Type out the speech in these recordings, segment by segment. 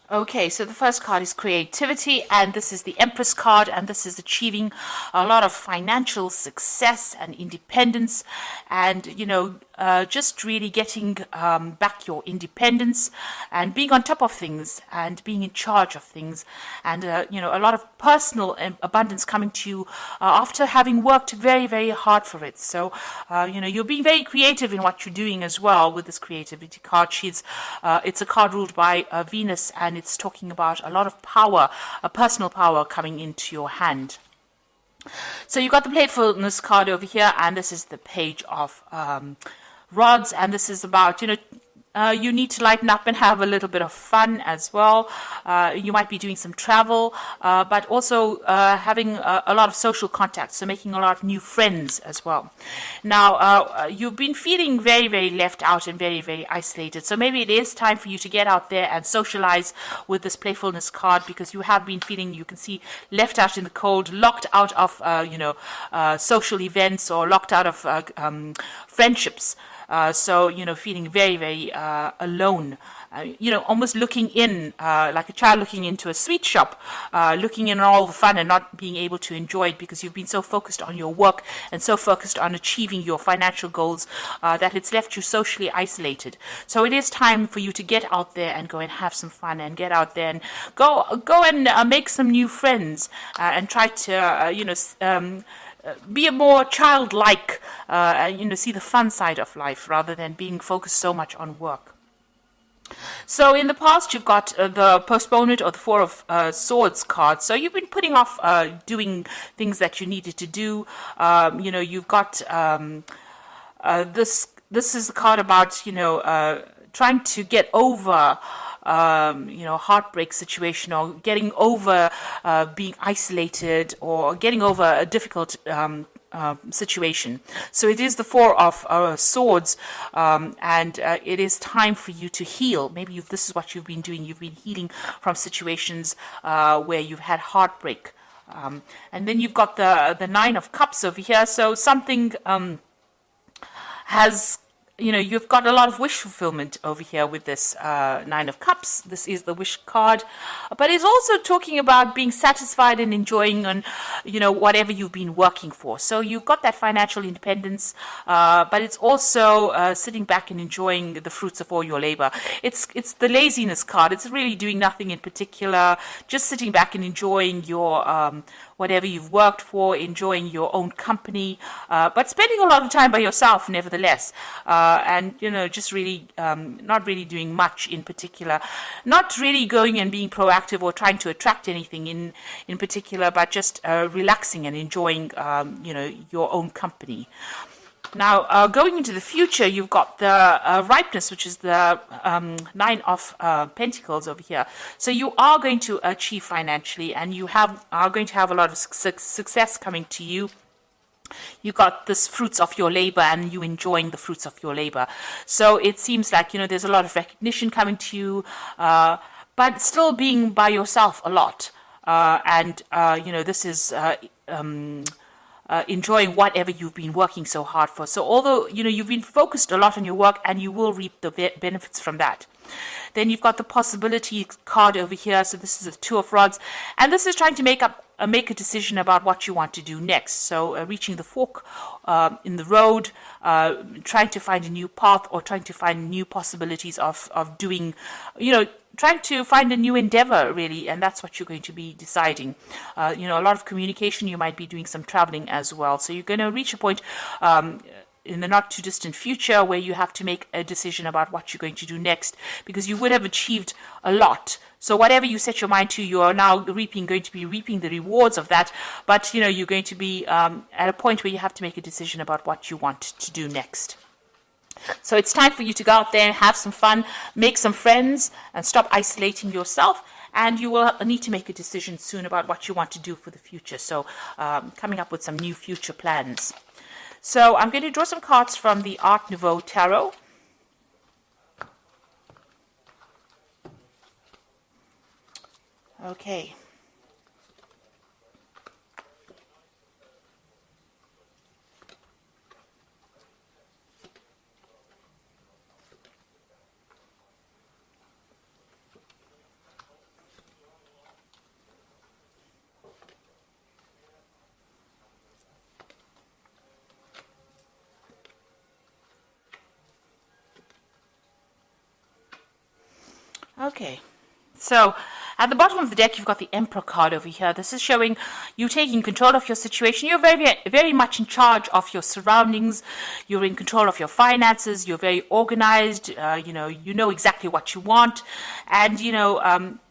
Okay, so the first card is creativity, and this is the Empress card, and this is achieving a lot of financial success and independence, and just really getting back your independence and being on top of things and being in charge of things, and a lot of personal abundance coming to you after having worked very, very hard for it. So you're being very creative in what you're doing as well with this creativity card. It's a card ruled by Venus, and it's talking about a lot of power, a personal power coming into your hand. So you've got the playfulness card over here, and this is the page of rods, and this is about, you need to lighten up and have a little bit of fun as well. You might be doing some travel, but also having a lot of social contacts, so making a lot of new friends as well. Now, you've been feeling very, very left out and very, very isolated. So maybe it is time for you to get out there and socialize with this playfulness card, because you have been feeling, you can see, left out in the cold, locked out of, social events, or locked out of friendships. So, feeling very, very alone, almost looking in, like a child looking into a sweet shop, looking in all the fun and not being able to enjoy it because you've been so focused on your work and so focused on achieving your financial goals that it's left you socially isolated. So it is time for you to get out there and go and have some fun, and get out there and go and make some new friends, and try to, be a more childlike, see the fun side of life rather than being focused so much on work. So in the past, you've got the postponement or the Four of Swords card. So you've been putting off doing things that you needed to do. You've got this. This is the card about trying to get over heartbreak situation, or getting over being isolated, or getting over a difficult situation. So it is the Four of Swords, and it is time for you to heal. Maybe this is what you've been doing. You've been healing from situations where you've had heartbreak. And then you've got the Nine of Cups over here. So something has, you've got a lot of wish fulfillment over here with this Nine of Cups. This is the wish card, but it's also talking about being satisfied and enjoying on, whatever you've been working for. So you've got that financial independence, but it's also sitting back and enjoying the fruits of all your labor. It's the laziness card. It's really doing nothing in particular, just sitting back and enjoying your whatever you've worked for, enjoying your own company, but spending a lot of time by yourself nevertheless. And, just really not really doing much in particular, not really going and being proactive or trying to attract anything in particular, but just relaxing and enjoying, your own company. Now, going into the future, you've got the ripeness, which is the Nine of Pentacles over here. So you are going to achieve financially, and you are going to have a lot of success coming to you. You got this fruits of your labor, and you enjoying the fruits of your labor. So it seems like, there's a lot of recognition coming to you, but still being by yourself a lot. This is enjoying whatever you've been working so hard for. So although, you've been focused a lot on your work, and you will reap the benefits from that. Then you've got the possibility card over here. So this is a Two of Rods, and this is trying to make a decision about what you want to do next. So reaching the fork in the road, trying to find a new path, or trying to find new possibilities of doing, trying to find a new endeavor, really, and that's what you're going to be deciding. A lot of communication. You might be doing some traveling as well. So you're going to reach a point in the not too distant future where you have to make a decision about what you're going to do next, because you would have achieved a lot. So whatever you set your mind to, you are now going to be reaping the rewards of that. But, you're going to be at a point where you have to make a decision about what you want to do next. So it's time for you to go out there and have some fun, make some friends, and stop isolating yourself. And you will need to make a decision soon about what you want to do for the future. So coming up with some new future plans. So I'm going to draw some cards from the Art Nouveau Tarot. Okay. Okay. So at the bottom of the deck, you've got the Emperor card over here. This is showing you taking control of your situation. You're very much in charge of your surroundings. You're in control of your finances. You're very organized. You know exactly what you want. And,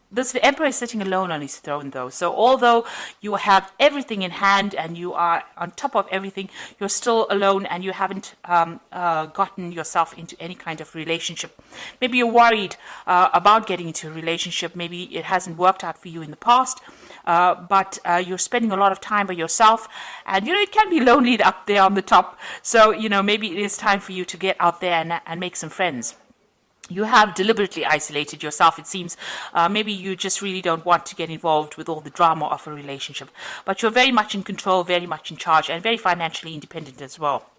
the emperor is sitting alone on his throne, though. So although you have everything in hand and you are on top of everything, you're still alone and you haven't gotten yourself into any kind of relationship. Maybe you're worried about getting into a relationship. Maybe it hasn't worked out for you in the past, but you're spending a lot of time by yourself. And, it can be lonely up there on the top. So, maybe it is time for you to get out there and make some friends. You have deliberately isolated yourself, it seems. Maybe you just really don't want to get involved with all the drama of a relationship. But you're very much in control, very much in charge, and very financially independent as well.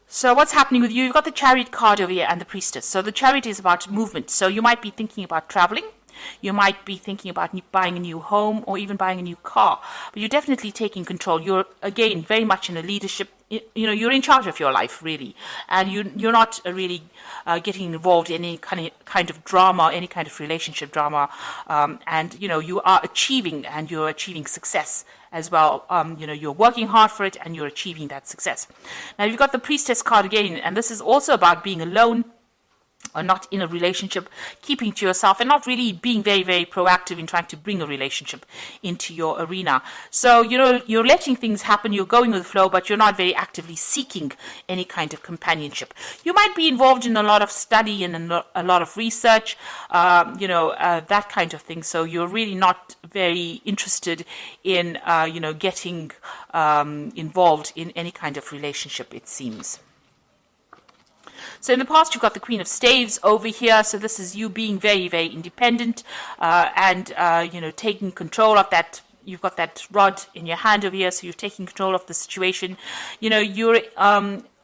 So what's happening with you? You've got the Chariot card over here and the Priestess. So the Chariot is about movement. So you might be thinking about traveling. You might be thinking about buying a new home or even buying a new car. But you're definitely taking control. You're, again, very much in a leadership. You're in charge of your life, really. And you're not really getting involved in any kind of drama, any kind of relationship drama. And you are achieving, and you're achieving success as well. You're working hard for it and you're achieving that success. Now, you've got the Priestess card again, and this is also about being alone, or not in a relationship, keeping to yourself and not really being very, very proactive in trying to bring a relationship into your arena. So, you're letting things happen, you're going with the flow, but you're not very actively seeking any kind of companionship. You might be involved in a lot of study and a lot of research, that kind of thing. So you're really not very interested in, getting involved in any kind of relationship, it seems. So in the past, you've got the Queen of Staves over here. So this is you being very, very independent and taking control of that. You've got that rod in your hand over here, so you're taking control of the situation. You're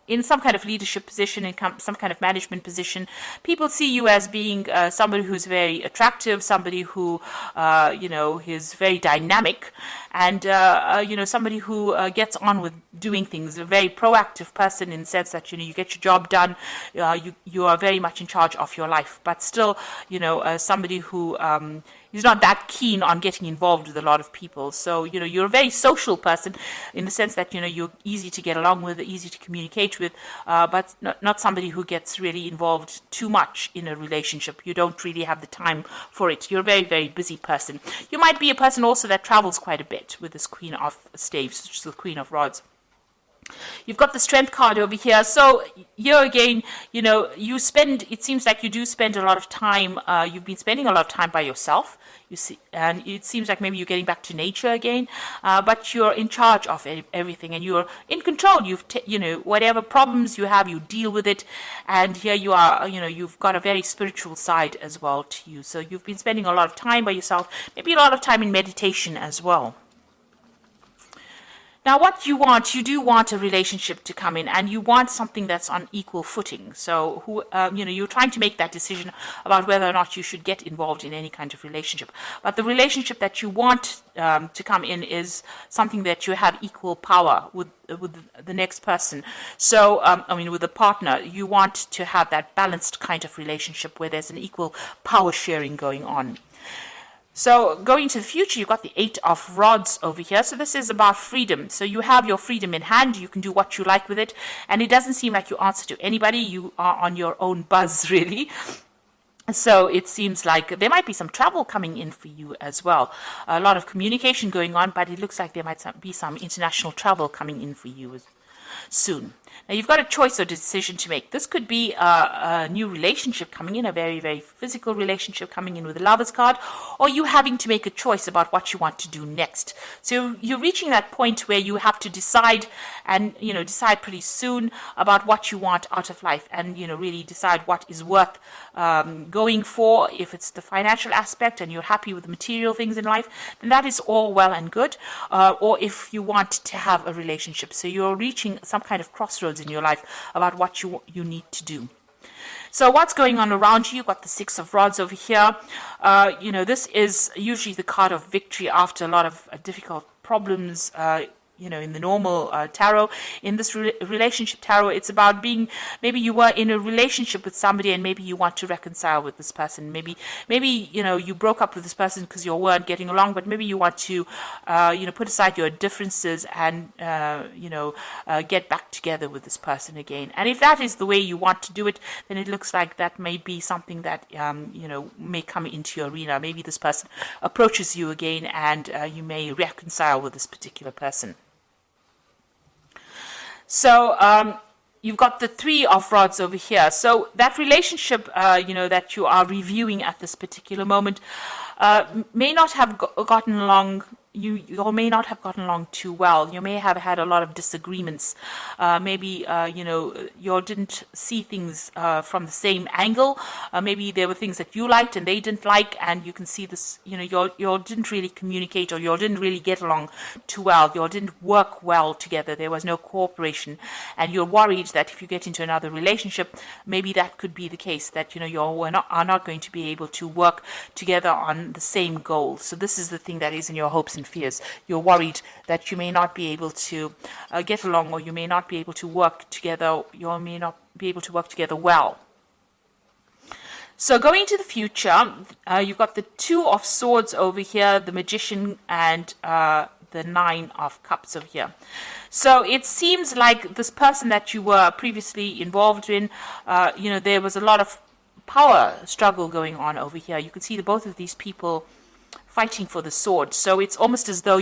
in some kind of leadership position, in some kind of management position. People see you as being somebody who's very attractive, somebody who, is very dynamic, and, somebody who gets on with doing things, a very proactive person in the sense that, you get your job done, you are very much in charge of your life, but still, somebody who is not that keen on getting involved with a lot of people. So, you're a very social person in the sense that, you're easy to get along with, easy to communicate with, but not somebody who gets really involved too much in a relationship. You don't really have the time for it. You're a very, very busy person. You might be a person also that travels quite a bit with this Queen of Staves, which is the Queen of Rods. You've got the Strength card over here. So here again, it seems like you do spend a lot of time, you've been spending a lot of time by yourself, you see, and it seems like maybe you're getting back to nature again, but you're in charge of everything and you're in control. Whatever problems you have, you deal with it. And here you are, you've got a very spiritual side as well to you. So you've been spending a lot of time by yourself, maybe a lot of time in meditation as well. Now, what you do want a relationship to come in, and you want something that's on equal footing. So, you're trying to make that decision about whether or not you should get involved in any kind of relationship. But the relationship that you want to come in is something that you have equal power with the next person. So, with a partner, you want to have that balanced kind of relationship where there's an equal power sharing going on. So going to the future, you've got the Eight of Rods over here. So this is about freedom. So you have your freedom in hand. You can do what you like with it. And it doesn't seem like you answer to anybody. You are on your own buzz, really. So it seems like there might be some travel coming in for you as well. A lot of communication going on, but it looks like there might be some international travel coming in for you soon. Now, you've got a choice or decision to make. This could be a new relationship coming in, a very, very physical relationship coming in with the Lovers card, or you having to make a choice about what you want to do next. So you're reaching that point where you have to decide and, decide pretty soon about what you want out of life and, really decide what is worth going for. If it's the financial aspect and you're happy with the material things in life, then that is all well and good. Or if you want to have a relationship. So you're reaching some kind of crossroads in your life about what you need to do. So what's going on around you? You've got the Six of Rods over here. This is usually the card of victory after a lot of difficult problems. in the normal tarot. In this relationship tarot, it's about being, maybe you were in a relationship with somebody and maybe you want to reconcile with this person. Maybe you broke up with this person because you weren't getting along, but maybe you want to put aside your differences and get back together with this person again. And if that is the way you want to do it, then it looks like that may be something that may come into your arena. Maybe this person approaches you again and you may reconcile with this particular person. So you've got the Three of Rods over here. So that relationship, that you are reviewing at this particular moment may not have gotten along. You may not have gotten along too well. You may have had a lot of disagreements. Maybe you didn't see things from the same angle. Maybe there were things that you liked and they didn't like, and you can see this. You didn't really communicate, or you didn't really get along too well. You didn't work well together. There was no cooperation, and you're worried that if you get into another relationship, maybe that could be the case, that you are not going to be able to work together on the same goal. So this is the thing that is in your hopes and fears. You're worried that you may not be able to get along, or you may not be able to work together. You may not be able to work together well. So going into the future, you've got the Two of Swords over here, the Magician, and the Nine of Cups over here. So it seems like this person that you were previously involved in, there was a lot of power struggle going on over here. You can see both of these people fighting for the sword. So it's almost as though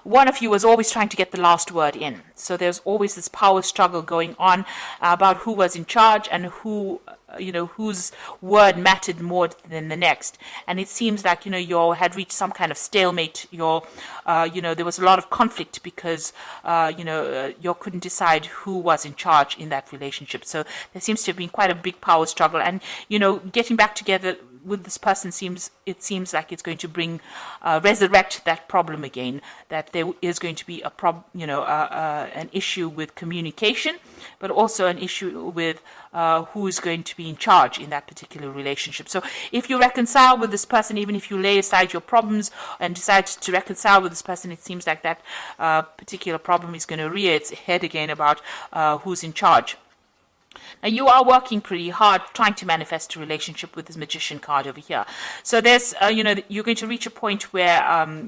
one of you was always trying to get the last word in. So there's always this power struggle going on about who was in charge and whose word mattered more than the next. And it seems like, you had reached some kind of stalemate. There was a lot of conflict because, you couldn't decide who was in charge in that relationship. So there seems to have been quite a big power struggle. And, getting back together with this person seems like it's going to resurrect that problem again, that there is going to be an issue with communication, but also an issue with who is going to be in charge in that particular relationship. So if you reconcile with this person, even if you lay aside your problems and decide to reconcile with this person, it seems like that particular problem is going to rear its head again about who's in charge. Now, you are working pretty hard trying to manifest a relationship with this Magician card over here. So there's, you're going to reach a point where,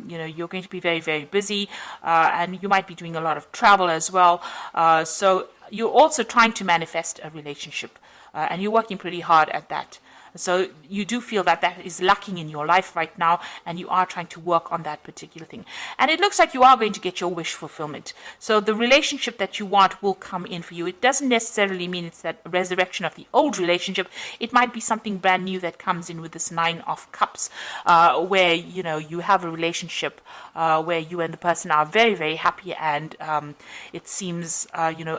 you're going to be very, very busy, and you might be doing a lot of travel as well. So you're also trying to manifest a relationship, and you're working pretty hard at that. So you do feel that is lacking in your life right now, and you are trying to work on that particular thing. And it looks like you are going to get your wish fulfillment. So the relationship that you want will come in for you. It doesn't necessarily mean it's that resurrection of the old relationship. It might be something brand new that comes in with this Nine of Cups, where, you have a relationship where you and the person are very, very happy, and it seems,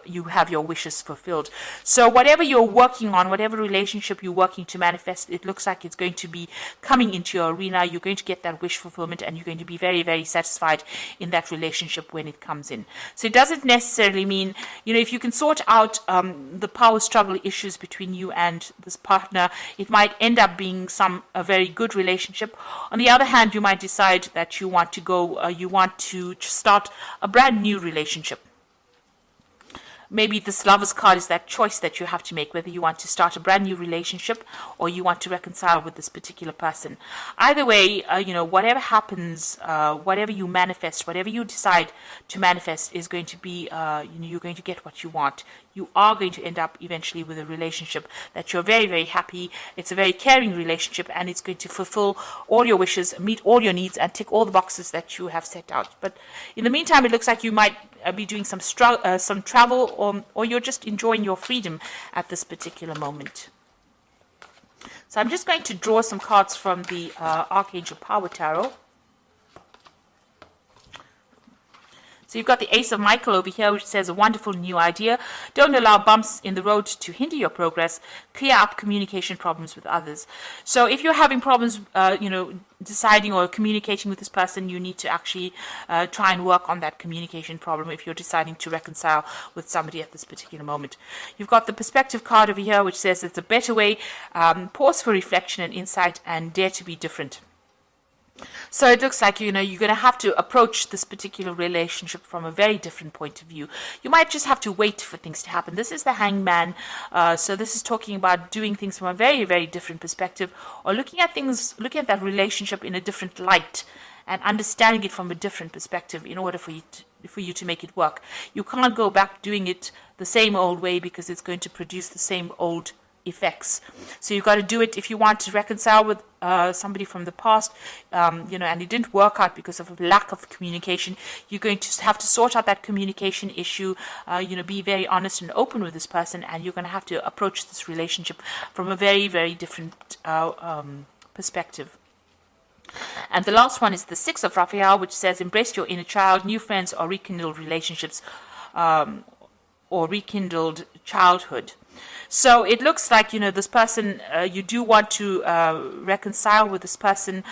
you have your wishes fulfilled. So whatever you're working on, whatever relationship you're working to manifest, it looks like it's going to be coming into your arena. You're going to get that wish fulfillment, and you're going to be very, very satisfied in that relationship when it comes in. So it doesn't necessarily mean, if you can sort out the power struggle issues between you and this partner, it might end up being a very good relationship. On the other hand, you might decide that you want to start a brand new relationship. Maybe this Lover's card is that choice that you have to make, whether you want to start a brand new relationship or you want to reconcile with this particular person. Either way, whatever happens, whatever you manifest, whatever you decide to manifest is going to be, you're going to get what you want. You are going to end up eventually with a relationship that you're very, very happy. It's a very caring relationship, and it's going to fulfill all your wishes, meet all your needs, and tick all the boxes that you have set out. But in the meantime, it looks like you might be doing some travel, or you're just enjoying your freedom at this particular moment. So I'm just going to draw some cards from the Archangel Power Tarot. So you've got the Ace of Michael over here, which says a wonderful new idea. Don't allow bumps in the road to hinder your progress. Clear up communication problems with others. So if you're having problems, deciding or communicating with this person, you need to actually try and work on that communication problem if you're deciding to reconcile with somebody at this particular moment. You've got the Perspective card over here, which says it's a better way. Pause for reflection and insight, and dare to be different. So it looks like, you're going to have to approach this particular relationship from a very different point of view. You might just have to wait for things to happen. This is the hangman. So this is talking about doing things from a very, very different perspective, or looking at that relationship in a different light and understanding it from a different perspective in order for you to make it work. You can't go back doing it the same old way, because it's going to produce the same old effects. So you've got to do it if you want to reconcile with somebody from the past, and it didn't work out because of a lack of communication. You're going to have to sort out that communication issue, be very honest and open with this person, and you're going to have to approach this relationship from a very, very different perspective. And the last one is the Six of Raphael, which says, embrace your inner child, new friends, or rekindled relationships, or rekindled childhood. So it looks like, this person, you do want to reconcile with this person,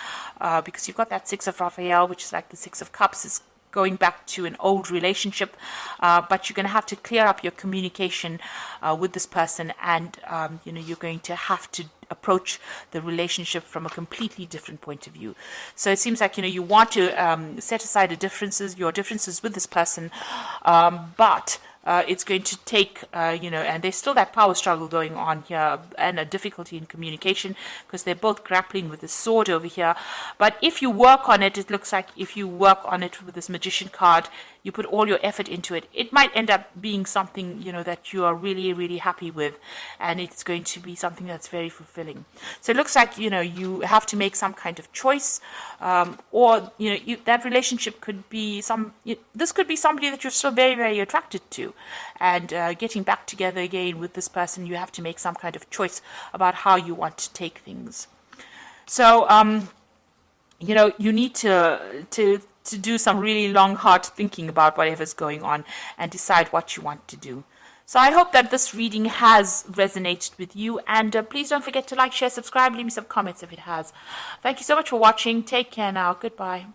because you've got that Six of Raphael, which is like the Six of Cups, is going back to an old relationship, but you're going to have to clear up your communication with this person, and you're going to have to approach the relationship from a completely different point of view. So it seems like you want to set aside your differences with this person, but it's going to take, and there's still that power struggle going on here, and a difficulty in communication, because they're both grappling with the sword over here. But if you work on it, it looks like if you work on it with this Magician card, you put all your effort into it, it might end up being something, that you are really, really happy with, and it's going to be something that's very fulfilling. So it looks like, you have to make some kind of choice, or, that relationship could be this could be somebody that you're still very, very attracted to, and getting back together again with this person, you have to make some kind of choice about how you want to take things. So, you need to do some really long, hard thinking about whatever's going on and decide what you want to do. So I hope that this reading has resonated with you, and please don't forget to like, share, subscribe, leave me some comments if it has. Thank you so much for watching. Take care now. Goodbye.